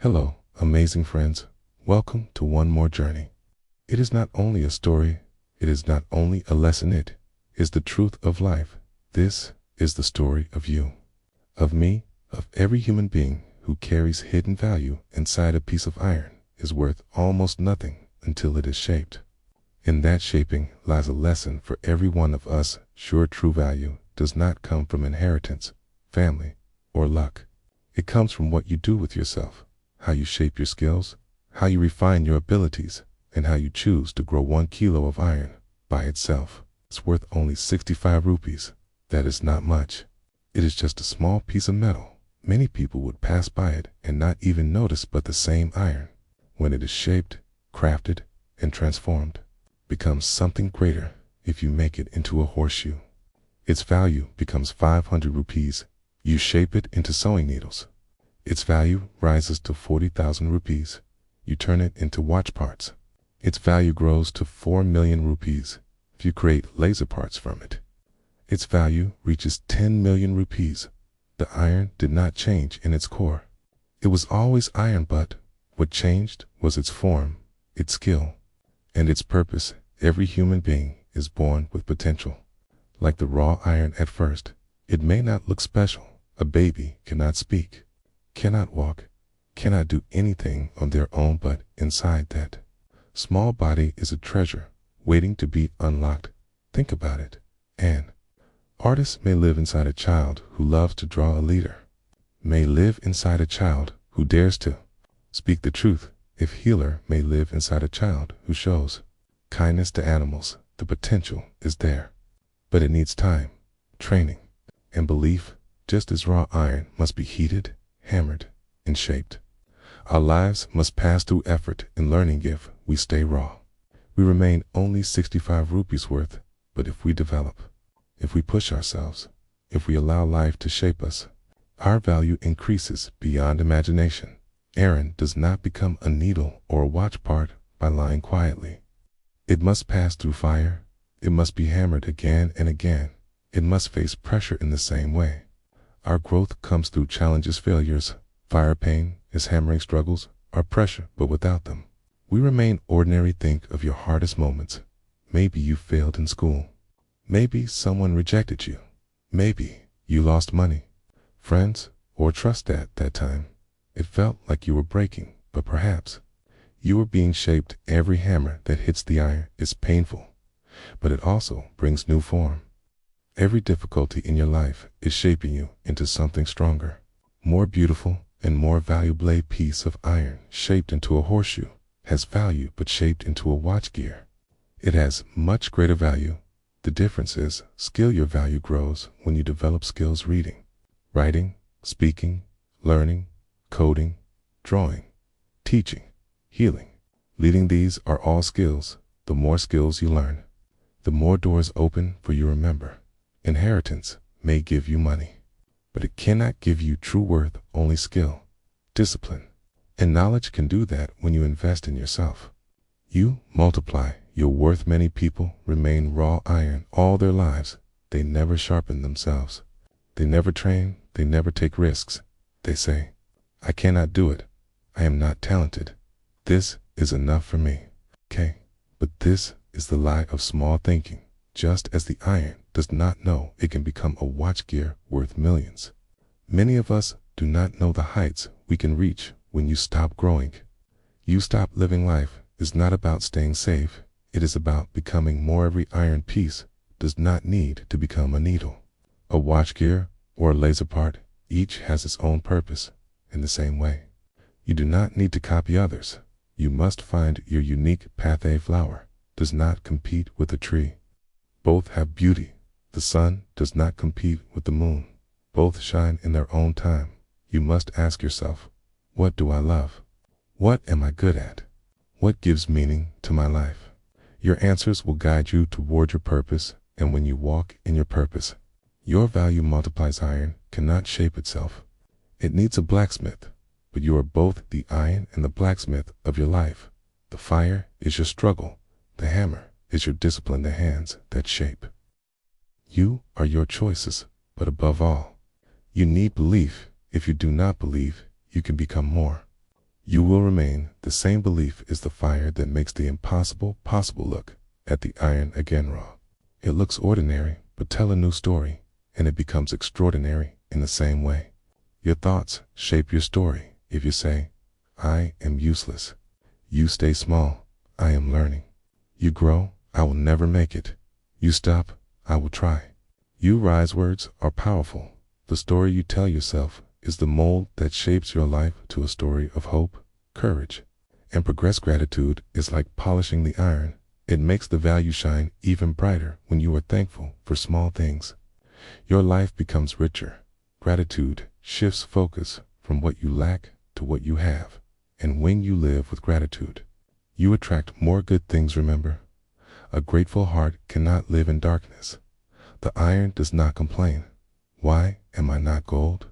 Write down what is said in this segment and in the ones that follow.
Hello, amazing friends. Welcome to one more journey. It is not only a story, it is not only a lesson, it is the truth of life. This is the story of you, of me, of every human being who carries hidden value inside a piece of iron is worth almost nothing until it is shaped. In that shaping lies a lesson for every one of us. Sure, true value does not come from inheritance, family, or luck. It comes from what you do with yourself, how you shape your skills, how you refine your abilities, and how you choose to grow 1 kilo of iron by itself. It's worth only 65 rupees. That is not much. It is just a small piece of metal. Many people would pass by it and not even notice, but the same iron, when it is shaped, crafted, and transformed, becomes something greater. If you make it into a horseshoe, its value becomes 500 rupees. You shape it into sewing needles, its value rises to 40,000 rupees. You turn it into watch parts, its value grows to 4 million rupees. If you create laser parts from it, its value reaches 10 million rupees. The iron did not change in its core. It was always iron, but what changed was its form, its skill, and its purpose. Every human being is born with potential. Like the raw iron at first, it may not look special. A baby cannot speak, cannot walk, cannot do anything on their own, but inside that small body is a treasure waiting to be unlocked. Think about it. An artist may live inside a child who loves to draw. A leader may live inside a child who dares to speak the truth. A healer may live inside a child who shows kindness to animals. The potential is there, but it needs time, training, and belief. Just as raw iron must be heated, hammered, and shaped, our lives must pass through effort and learning. If we stay raw, we remain only 65 rupees worth. But if we develop, if we push ourselves, if we allow life to shape us, our value increases beyond imagination. Iron does not become a needle or a watch part by lying quietly. It must pass through fire. It must be hammered again and again. It must face pressure in the same way. Our growth comes through challenges, failures. Fire pain is hammering struggles, our pressure, but without them, we remain ordinary. Think of your hardest moments. Maybe you failed in school. Maybe someone rejected you. Maybe you lost money, friends, or trust. At that time, it felt like you were breaking, but perhaps you were being shaped. Every hammer that hits the iron is painful, but it also brings new form. Every difficulty in your life is shaping you into something stronger, more beautiful, and more valuable. A piece of iron shaped into a horseshoe has value, but shaped into a watch gear, it has much greater value. The difference is skill. Your value grows when you develop skills: reading, writing, speaking, learning, coding, drawing, teaching, healing, leading. These are all skills. The more skills you learn, the more doors open for you. Remember, inheritance may give you money, but it cannot give you true worth. Only skill, discipline, and knowledge can do that. When you invest in yourself, you multiply your worth. Many people remain raw iron all their lives. They never sharpen themselves. They never train. They never take risks. They say, I cannot do it. I am not talented. This is enough for me. Okay, but this is the lie of small thinking. Just as the iron does not know it can become a watch gear worth millions, many of us do not know the heights we can reach. When you stop growing, you stop living. Life is not about staying safe. It is about becoming more. Every iron piece does not need to become a needle, a watch gear, or a laser part. Each has its own purpose. In the same way, you do not need to copy others. You must find your unique path. A flower does not compete with a tree. Both have beauty. The sun does not compete with the moon. Both shine in their own time. You must ask yourself, what do I love? What am I good at? What gives meaning to my life? Your answers will guide you toward your purpose, and when you walk in your purpose, your value multiplies. Iron cannot shape itself. It needs a blacksmith, but you are both the iron and the blacksmith of your life. The fire is your struggle. The hammer is your discipline. The hands that shape you are your choices, but above all, you need belief. If you do not believe, you can become more. You will remain. The same belief is the fire that makes the impossible possible. Look at the iron again raw. It looks ordinary, but tell a new story, and it becomes extraordinary in the same way. Your thoughts shape your story. If you say, I am useless, you stay small. I am learning. You grow. I will never make it. You stop. I will try. You rise. Words are powerful. The story you tell yourself is the mold that shapes your life to a story of hope, courage, and progress. Gratitude is like polishing the iron. It makes the value shine even brighter when you are thankful for small things. Your life becomes richer. Gratitude shifts focus from what you lack to what you have. And when you live with gratitude, you attract more good things. Remember, a grateful heart cannot live in darkness. The iron does not complain. Why am I not gold?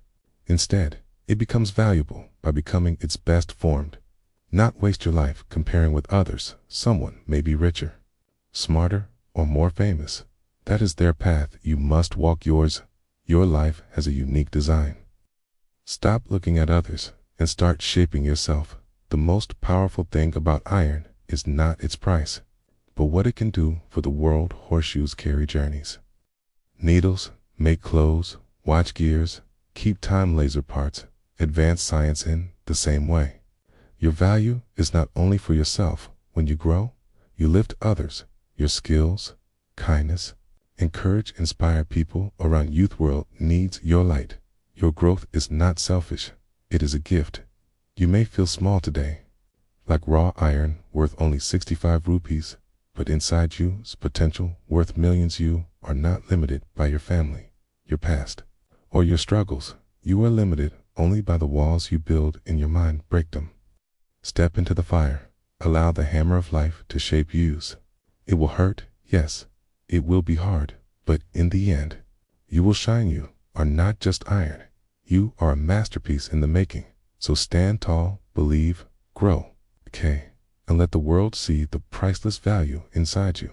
Instead, it becomes valuable by becoming its best formed. Not waste your life comparing with others. Someone may be richer, smarter, or more famous. That is their path. You must walk yours. Your life has a unique design. Stop looking at others and start shaping yourself. The most powerful thing about iron is not its price, but what it can do for the world. Horseshoes carry journeys. Needles make clothes, watch gears, keep time. Laser parts advance science in the same way. Your value is not only for yourself. When you grow, you lift others. Your skills, kindness, encourage, inspire people around. Youth world needs your light. Your growth is not selfish. It is a gift. You may feel small today, like raw iron worth only 65 rupees, but inside you's potential worth millions. You are not limited by your family, your past, or your struggles. You are limited only by the walls you build in your mind. Break them. Step into the fire. Allow the hammer of life to shape you. It will hurt, yes. It will be hard, but in the end, you will shine. You are not just iron. You are a masterpiece in the making. So stand tall, believe, grow, and let the world see the priceless value inside you.